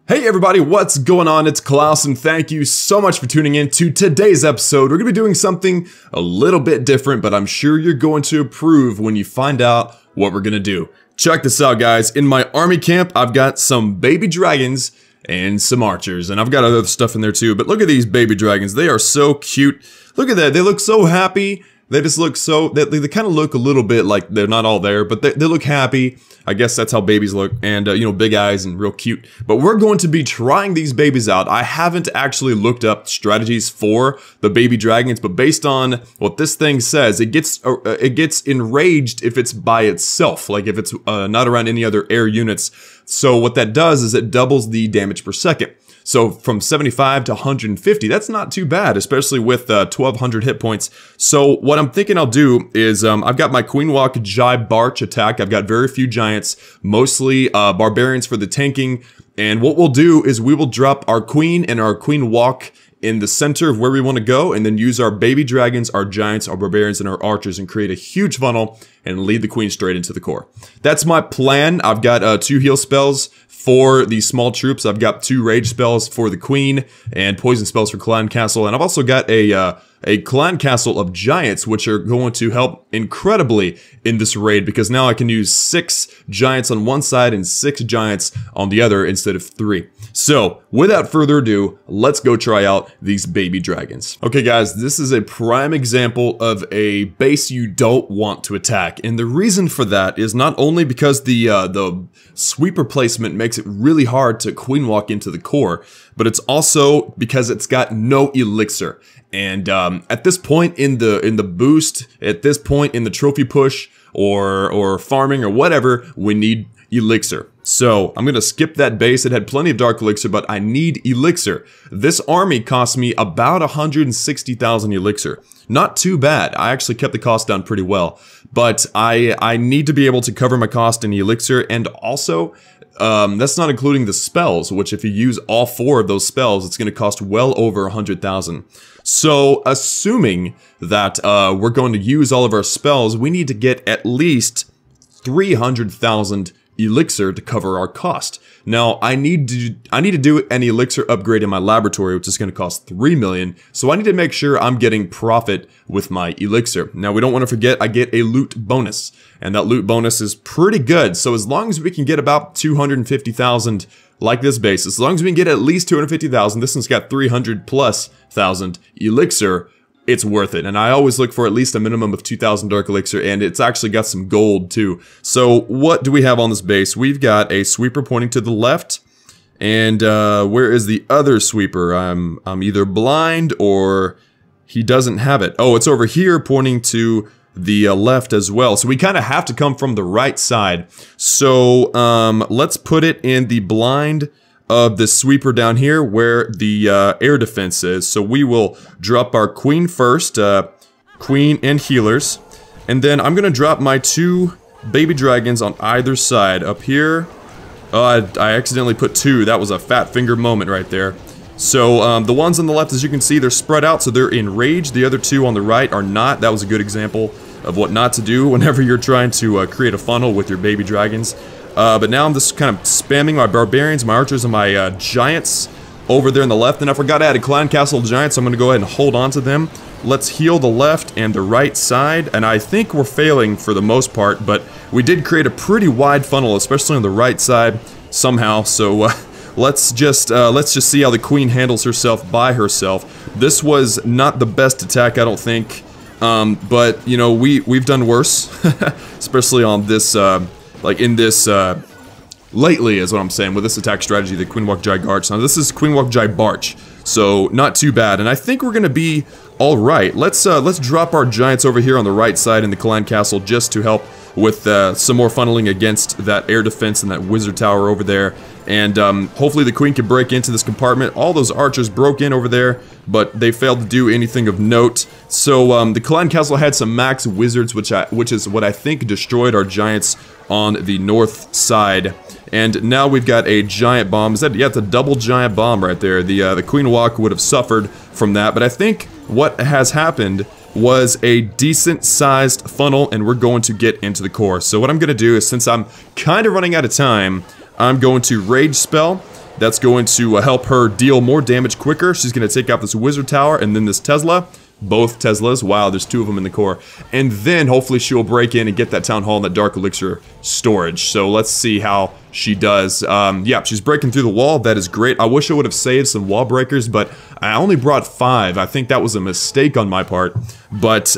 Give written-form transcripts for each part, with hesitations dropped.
Hey everybody, what's going on? It's Klaus and thank you so much for tuning in to today's episode. We're going to be doing something a little bit different, but I'm sure you're going to approve when you find out what we're going to do. Check this out, guys. In my army camp, I've got some baby dragons and some archers, and I've got other stuff in there too, but look at these baby dragons. They are so cute. Look at that. They look so happy. They just look so, they kind of look a little bit like they're not all there, but they look happy. I guess that's how babies look, and you know, big eyes and real cute. But we're going to be trying these babies out. I haven't actually looked up strategies for the baby dragons, but based on what this thing says, it gets enraged if it's by itself, like if it's not around any other air units. So what that does is it doubles the damage per second. So from 75 to 150, that's not too bad, especially with 1,200 hit points. So what I'm thinking I'll do is I've got my Queen Walk Barch attack. I've got very few giants, mostly barbarians for the tanking. And what we'll do is we will drop our queen and our Queen Walk in the center of where we want to go, and then use our baby dragons, our giants, our barbarians, and our archers, and create a huge funnel and lead the queen straight into the core. That's my plan. I've got 2 heal spells for the small troops. I've got 2 rage spells for the queen and poison spells for Clan Castle, and I've also got a Clan Castle of giants, which are going to help incredibly in this raid, because now I can use 6 giants on one side and 6 giants on the other instead of 3. So, without further ado, let's go try out these baby dragons. Okay guys, this is a prime example of a base you don't want to attack, and the reason for that is not only because the sweeper placement makes it really hard to queen walk into the core, but it's also because it's got no elixir. And at this point in the boost, at this point in the trophy push, or farming or whatever, we need elixir. So I'm gonna skip that base. It had plenty of dark elixir, but I need elixir. This army cost me about 160,000 elixir. Not too bad. I actually kept the cost down pretty well, but I need to be able to cover my cost in elixir, and also that's not including the spells, which if you use all 4 of those spells, it's going to cost well over 100,000. So assuming that we're going to use all of our spells, we need to get at least 300,000 elixir to cover our cost. Now I need to do an elixir upgrade in my laboratory, which is going to cost 3 million. So I need to make sure I'm getting profit with my elixir. Now we don't want to forget I get a loot bonus, and that loot bonus is pretty good. So as long as we can get about 250,000 like this base, as long as we can get at least 250,000, this one's got 300,000+ elixir, it's worth it. And I always look for at least a minimum of 2,000 dark elixir, and it's actually got some gold too. So what do we have on this base? We've got a sweeper pointing to the left, and where is the other sweeper? I'm either blind or he doesn't have it. Oh, it's over here pointing to the left as well. So we kind of have to come from the right side. So let's put it in the blind of the sweeper down here where the air defense is. So we will drop our queen first, queen and healers, and then I'm gonna drop my 2 baby dragons on either side. Up here, I accidentally put 2. That was a fat finger moment right there. So the ones on the left, as you can see, they're spread out, so they're enraged. The other 2 on the right are not. That was a good example of what not to do whenever you're trying to create a funnel with your baby dragons. But now I'm just kind of spamming my barbarians, my archers, and my giants over there on the left. And I forgot to add a Clan Castle giant, so I'm going to go ahead and hold on to them. Let's heal the left and the right side. And I think we're failing for the most part, but we did create a pretty wide funnel, especially on the right side somehow. So let's just see how the queen handles herself by herself. This was not the best attack, I don't think. But you know, we've done worse, especially on this. Like in this, lately is what I'm saying with this attack strategy, the Queen Walk Barch. Now this is Queen Walk Barch, so not too bad, and I think we're gonna be all right. Let's drop our giants over here on the right side in the Clan Castle just to help with some more funneling against that air defense and that wizard tower over there. And hopefully the queen can break into this compartment. All those archers broke in over there, but they failed to do anything of note. So the Clan Castle had some max wizards, which is what I think destroyed our giants on the north side. And now we've got a giant bomb. Yeah, it's a double giant bomb right there. The Queen Walk would have suffered from that, but I think what has happened was a decent sized funnel, and we're going to get into the core. So what I'm going to do is, since I'm kind of running out of time, I'm going to Rage Spell, That's going to help her deal more damage quicker. She's going to take out this Wizard Tower and then this Tesla. Both Teslas. Wow, there's 2 of them in the core. And then hopefully she'll break in and get that Town Hall and that Dark Elixir storage. So let's see how she does. Yeah, she's breaking through the wall. That is great. I wish I would have saved some wall breakers, but I only brought 5. I think that was a mistake on my part. But,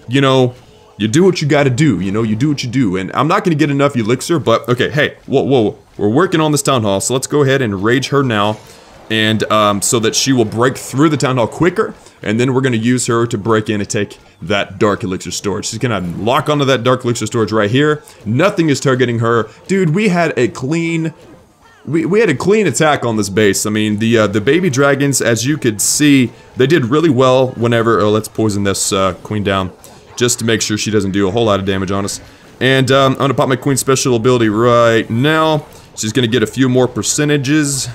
you know, you do what you gotta do. You know, you do what you do. And I'm not gonna get enough elixir, but okay, hey, whoa. We're working on this Town Hall, so let's go ahead and rage her now. And so that she will break through the Town Hall quicker. And then we're going to use her to break in and take that Dark Elixir storage. She's going to lock onto that Dark Elixir storage right here. Nothing is targeting her. Dude, we had a clean... We had a clean attack on this base. I mean, the baby dragons, as you could see, they did really well whenever... Oh, let's poison this queen down. Just to make sure she doesn't do a whole lot of damage on us. And I'm going to pop my queen special ability right now. She's going to get a few more percentages,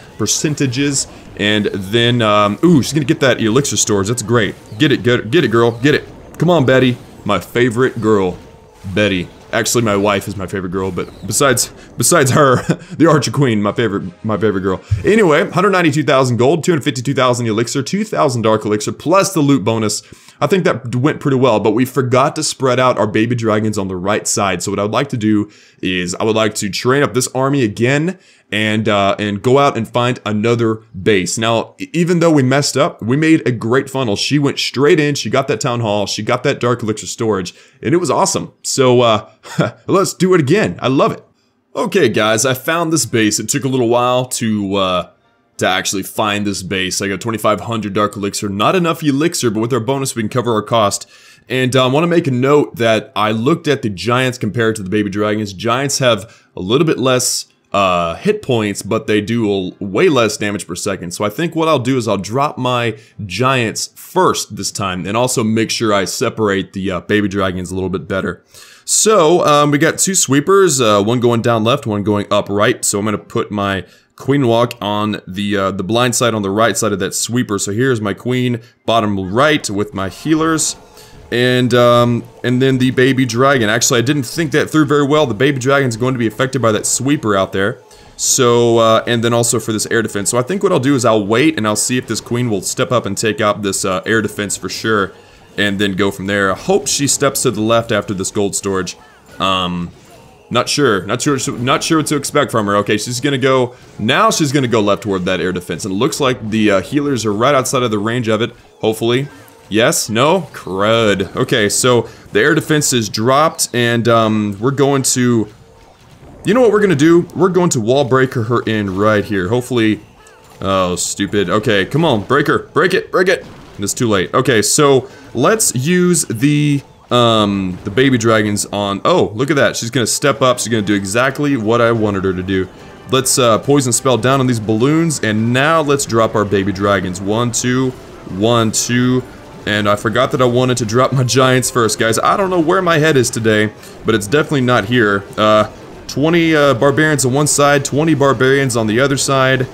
and then, ooh, she's going to get that elixir storage. That's great. Get it, girl, get it. Come on, Betty. My favorite girl, Betty. Actually, my wife is my favorite girl, but besides her, the Archer Queen, my favorite girl. Anyway, 192,000 gold, 252,000 elixir, 2,000 dark elixir, plus the loot bonus. I think that went pretty well, but we forgot to spread out our baby dragons on the right side. So what I would like to do is I would like to train up this army again and go out and find another base. Now, even though we messed up, we made a great funnel. She went straight in, she got that Town Hall, she got that Dark Elixir storage, and it was awesome. So, let's do it again. I love it. Okay, guys, I found this base. It took a little while to actually find this base. I got 2,500 Dark Elixir, not enough Elixir, but with our bonus we can cover our cost. And I want to make a note that I looked at the Giants compared to the Baby Dragons. Giants have a little bit less hit points, but they do way less damage per second. So I think what I'll do is I'll drop my Giants first this time, and also make sure I separate the Baby Dragons a little bit better. So we got 2 sweepers, one going down left, one going up right. So I'm going to put my Queen Walk on the blind side on the right side of that sweeper. So here's my Queen, bottom right with my healers. And then the Baby Dragon. Actually, I didn't think that through very well. The Baby Dragon's going to be affected by that sweeper out there. So, and then also for this air defense. So I think what I'll do is I'll wait and I'll see if this Queen will step up and take out this air defense for sure. And then go from there. I hope she steps to the left after this gold storage. Not sure what to expect from her. Okay, she's gonna go, now she's gonna go left toward that air defense. And it looks like the healers are right outside of the range of it, hopefully. Yes? No? Crud. Okay, so the air defense is dropped, and we're going to... You know what we're gonna do? We're going to wall breaker her in right here. Hopefully... Oh, stupid. Okay, come on, break her. Break it, break it! It's too late. Okay, so let's use the Baby Dragons on... Oh, look at that. She's gonna step up. She's gonna do exactly what I wanted her to do. Let's poison spell down on these balloons, and now let's drop our Baby Dragons. 1, 2, 1, 2... And I forgot that I wanted to drop my Giants first, guys. I don't know where my head is today, but it's definitely not here. 20 Barbarians on one side, 20 Barbarians on the other side.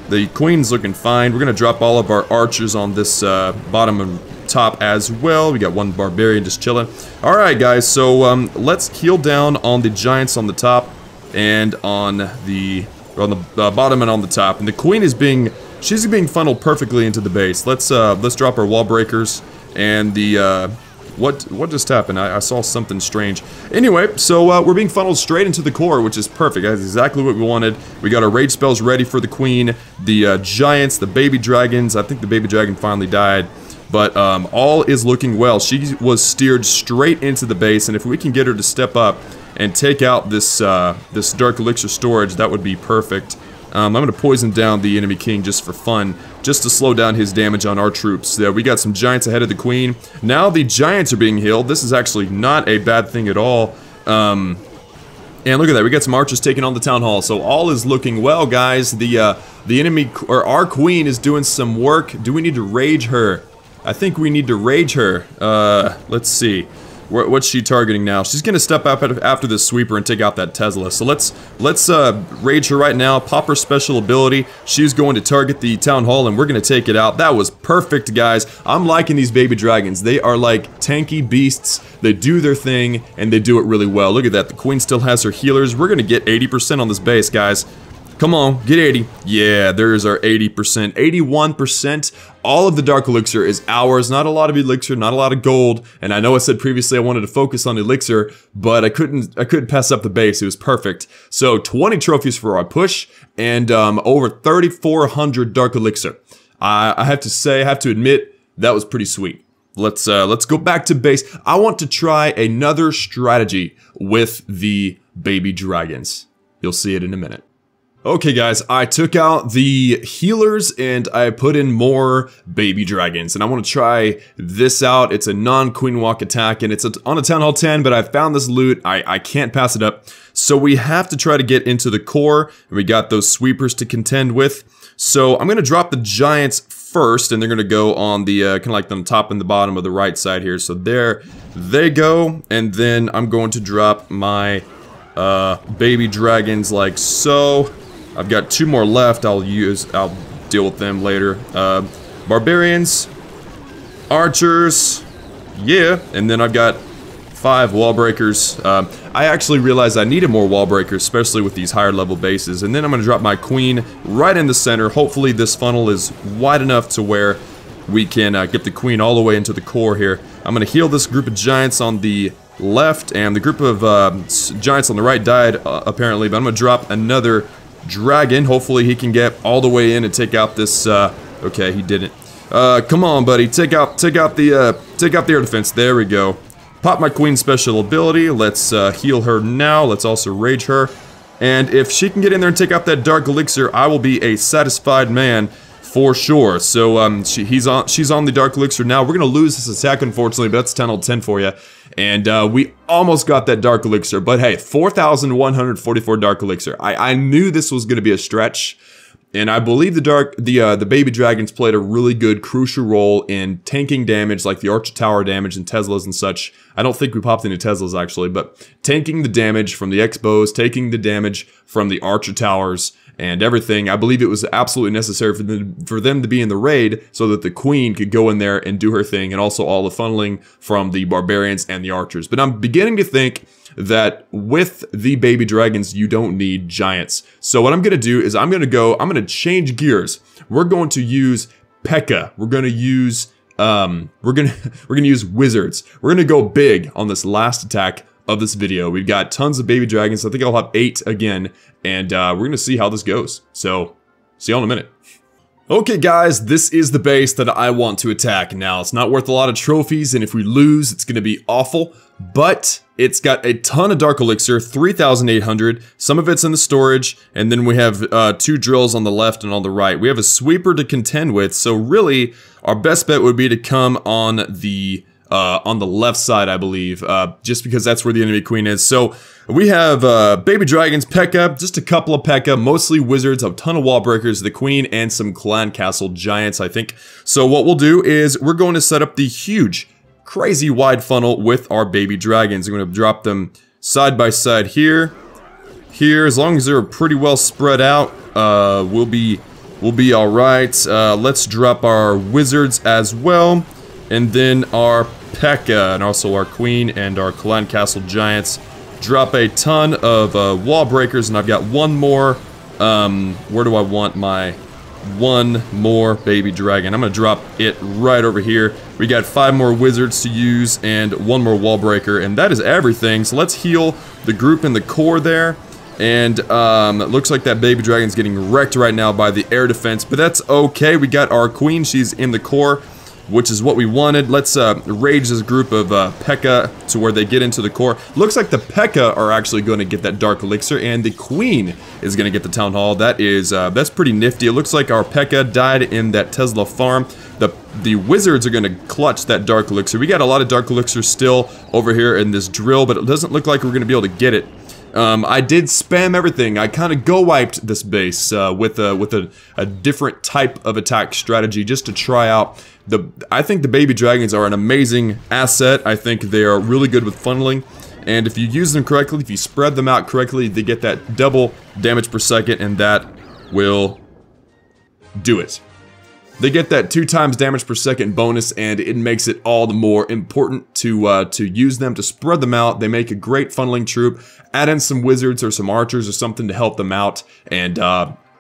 The Queen's looking fine. We're going to drop all of our archers on this bottom and top as well. We got 1 Barbarian just chilling. Alright, guys, so let's keel down on the Giants on the top and on the bottom and on the top. And the Queen is being... She's being funneled perfectly into the base. Let's drop our wall breakers and the what just happened? I saw something strange. Anyway, so we're being funneled straight into the core, which is perfect. That's exactly what we wanted. We got our rage spells ready for the Queen, the Giants, the Baby Dragons. I think the Baby Dragon finally died, but all is looking well. She was steered straight into the base, and if we can get her to step up and take out this this Dark Elixir storage, that would be perfect. I'm going to poison down the enemy king just for fun, just to slow down his damage on our troops. We got some Giants ahead of the Queen. Now the Giants are being healed. This is actually not a bad thing at all. And look at that, we got some archers taking on the Town Hall, so all is looking well, guys. The enemy, or our Queen, is doing some work. Do we need to rage her? I think we need to rage her. Let's see. What's she targeting now? She's gonna step up after this sweeper and take out that Tesla. So let's rage her right now. Pop her special ability. She's going to target the Town Hall, and we're gonna take it out. That was perfect, guys. I'm liking these Baby Dragons. They are like tanky beasts. They do their thing, and they do it really well. Look at that. The Queen still has her healers. We're gonna get 80% on this base, guys. Come on, get 80. Yeah, there's our 80%. 81%. All of the Dark Elixir is ours. Not a lot of Elixir, not a lot of gold. And I know I said previously I wanted to focus on Elixir, but I couldn't pass up the base. It was perfect. So 20 trophies for our push, and over 3,400 Dark Elixir. I have to say, I have to admit, that was pretty sweet. Let's go back to base. I want to try another strategy with the baby dragons. You'll see it in a minute. Okay guys, I took out the healers and I put in more baby dragons, and I want to try this out. It's a non-queen walk attack and it's on a Town Hall 10, but I found this loot. I can't pass it up. So we have to try to get into the core, and we got those sweepers to contend with. So I'm going to drop the giants first, and they're going to go on the kind of like the top and the bottom of the right side here. So there they go, and then I'm going to drop my baby dragons like so. I've got 2 more left. I'll deal with them later. Barbarians, archers, yeah, and then I've got 5 wall breakers. I actually realized I needed more wall breakers, especially with these higher level bases. And then I'm gonna drop my queen right in the center. Hopefully this funnel is wide enough to where we can get the queen all the way into the core here. I'm gonna heal this group of giants on the left, and the group of giants on the right died apparently, but I'm gonna drop another dragon. Hopefully he can get all the way in and take out this, okay, he didn't. Come on, buddy, take out the air defense. There we go. Pop my queen special ability. Let's heal her now. Let's also rage her. And if she can get in there and take out that dark elixir, I will be a satisfied man for sure. So she's on the dark elixir now. We're gonna lose this attack, unfortunately, but that's Town Hall 10 for you. And we almost got that dark elixir, but hey, 4,144 dark elixir. I knew this was gonna be a stretch, and I believe the baby dragons played a really good, crucial role in tanking damage, like the Archer Tower damage and Teslas and such. I don't think we popped any Teslas actually, but tanking the damage from the X-bows, taking the damage from the Archer Towers, and everything. I believe it was absolutely necessary for them to be in the raid so that the queen could go in there and do her thing, and also all the funneling from the barbarians and the archers. But I'm beginning to think that with the baby dragons, you don't need giants. So what I'm gonna do is I'm gonna change gears. We're going to use P.E.K.K.A. We're gonna use we're gonna use wizards. We're gonna go big on this last attack of this video. We've got tons of baby dragons. I think I'll have 8 again, and we're gonna see how this goes. So see you all in a minute. Okay guys, this is the base that I want to attack. Now, it's not worth a lot of trophies, and if we lose, it's gonna be awful, but it's got a ton of dark elixir, 3,800, some of it's in the storage, and then we have 2 drills on the left and on the right. We have a sweeper to contend with, so really, our best bet would be to come on the left side, I believe, just because that's where the enemy queen is. So we have baby dragons, P.E.K.K.A., just a couple of P.E.K.K.A., mostly wizards, a ton of wall breakers, the queen, and some clan castle giants, I think. So what we'll do is we're going to set up the huge, crazy wide funnel with our baby dragons. I'm going to drop them side by side here. As long as they're pretty well spread out, we'll be all right. Let's drop our wizards as well, and then our P.E.K.K.A. and also our queen and our clan castle giants. Drop a ton of wall breakers, and I've got one more. Where do I want my one more baby dragon? I'm gonna drop it right over here. We got 5 more wizards to use and 1 more wall breaker, and that is everything. So let's heal the group in the core there. And it looks like that baby dragon's getting wrecked right now by the air defense, but that's okay. We got our queen, she's in the core, which is what we wanted. Let's rage this group of P.E.K.K.A. to where they get into the core. Looks like the P.E.K.K.A. are actually going to get that dark elixir, and the queen is going to get the town hall. That is that's pretty nifty. It looks like our P.E.K.K.A. died in that Tesla farm. The wizards are going to clutch that dark elixir. We got a lot of dark elixir still over here in this drill, but it doesn't look like we're going to be able to get it. I did spam everything. I kind of go-wiped this base with a different type of attack strategy just to try out. I think the baby dragons are an amazing asset. I think they are really good with funneling, and if you use them correctly, if you spread them out correctly, they get that double damage per second, and that will do it. they get that 2 times damage per second bonus, and it makes it all the more important to use them, to spread them out. They make a great funneling troop. Add in some wizards or some archers or something to help them out, and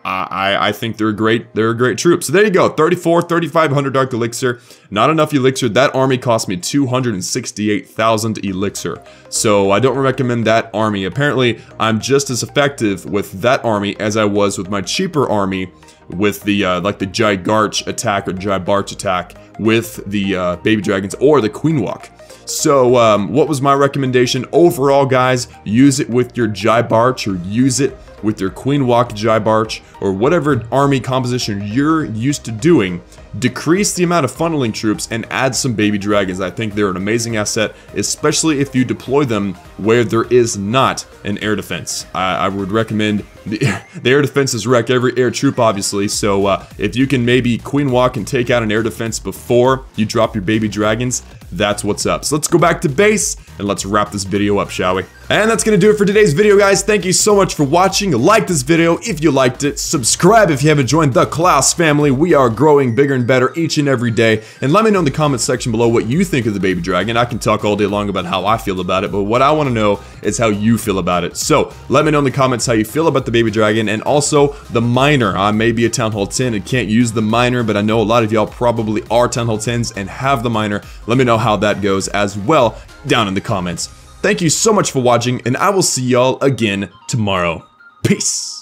I think they're a great troop. So there you go, 3,500 Dark Elixir. Not enough Elixir. That army cost me 268,000 Elixir. So I don't recommend that army. Apparently, I'm just as effective with that army as I was with my cheaper army with the like the Gigarch attack or Gibarch attack with the baby dragons or the Queen Walk. So what was my recommendation overall, guys? Use it with your Gibarch or use it with your Queen Walk Gibarch or whatever army composition you're used to doing. Decrease the amount of funneling troops and add some baby dragons. I think they're an amazing asset, especially if you deploy them where there is not an air defense. I would recommend the air defenses wreck every air troop, obviously, so if you can maybe Queen Walk and take out an air defense before you drop your baby dragons, that's what's up. So let's go back to base and let's wrap this video up, shall we? And that's gonna do it for today's video, guys. Thank you so much for watching. Like this video if you liked it. Subscribe if you haven't joined the Klaus family. We are growing bigger and better each and every day. And let me know in the comment section below what you think of the baby dragon. I can talk all day long about how I feel about it, but what I want to know is how you feel about it. So let me know in the comments how you feel about the baby dragon and also the miner. I may be a Town Hall 10 and can't use the miner, but I know a lot of y'all probably are Town Hall 10s and have the miner. Let me know how that goes as well down in the comments. Thank you so much for watching, and I will see y'all again tomorrow. Peace!